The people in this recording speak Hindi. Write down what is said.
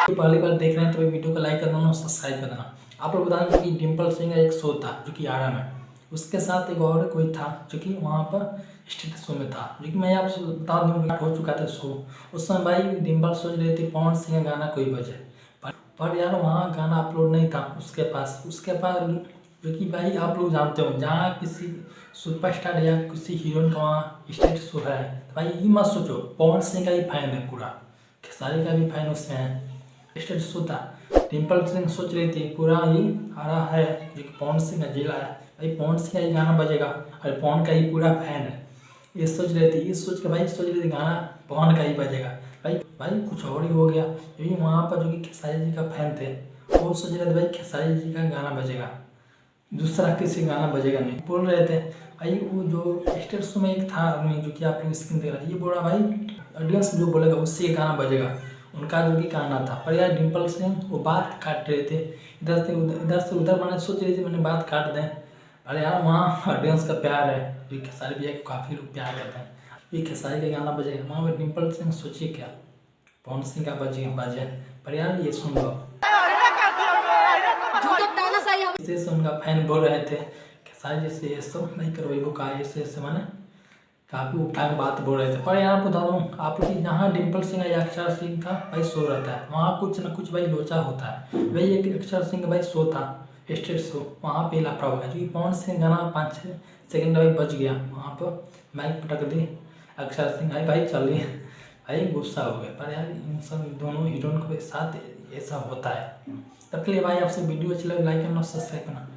पहली बार देख रहे हैं तो वीडियो को लाइक कर देना और सब्सक्राइब कर देना। आप लोग बता दें कि डिम्पल सिंह का एक शो था जो कि आरा में, उसके साथ एक और कोई था जो कि वहाँ पर स्टेट शो में था, जो कि मैं आपसे बता दूँ हो चुका था शो। उस समय भाई डिम्पल सोच रही थी पवन सिंह का गाना कोई बजे, पर यार वहाँ गाना अपलोड नहीं था उसके पास जो कि भाई आप लोग जानते हो जहाँ किसी सुपरस्टार या किसी हीरोइन का वहाँ स्टेट शो है तो भाई ये मत सोचो पवन सिंह का ही फैन है पूरा, खेसारी का भी फैन उसमें है। स्टेट शो था, डिम्पल सिंह सोच रही थी पूरा ही आ रहा है जो कि पवन सिंह का जिला है, भाई पवन सिंह का ही गाना बजेगा और पवन का ही पूरा फैन है। ये सोच रही थी, ये सोच के भाई सोच रही थी गाना पवन का ही बजेगा। भाई कुछ और ही हो गया, क्योंकि वहाँ पर जो कि खेसारी जी का फैन थे वो सोच रहे थे भाई खेसारी जी का गाना बजेगा, दूसरा किसी गाना बजेगा नहीं। बोल रहे थे भाई वो जो स्टेट शो में एक था आदमी जो कि आप लोग स्क्रीन देख रहे हैं, ये बोल रहा भाई ऑडियंस जो बोलेगा उससे गाना बजेगा, उनका जो कि गाना था। पर यार डिम्पल सिंह वो बात काट रहे थे, इधर से उधर मैंने सोच रही थी मैंने बात काट दें। अरे यार वहाँ ऑडियंस का प्यार है, जो खेसारी भैया को काफ़ी लोग प्यार करते हैं, ये खेसारी का गाना बजेगा वहाँ पर डिम्पल सिंह सोचिए क्या पवन सिंह का बजे। पर यार ये सुन लो, से उनका फैन बोल रहे थे खेसारी जी से ये सब नहीं करवेबो का ऐसे मैंने काफ़ी उठा के बात बोल रहे थे। पर यहाँ बता दूँ आप लोग जहाँ डिम्पल सिंह या अक्षर सिंह का भाई शो रहता है वहाँ कुछ ना कुछ भाई लोचा होता है। भाई एक अक्षर सिंह का भाई शो था स्टेट शो, वहाँ पे लापड़ा हो गया क्योंकि पवन सिंह गाना 5-6 सेकंड भाई बच गया, वहाँ पर माइक पटक दी अक्षर सिंह भाई चल रही भाई गुस्सा हो गया। पर यार इन सब दोनों हीरोइन के साथ ऐसा होता है। तब के लिए भाई आपसे वीडियो अच्छी लगे लाइक करना सब्सक्राइब करना।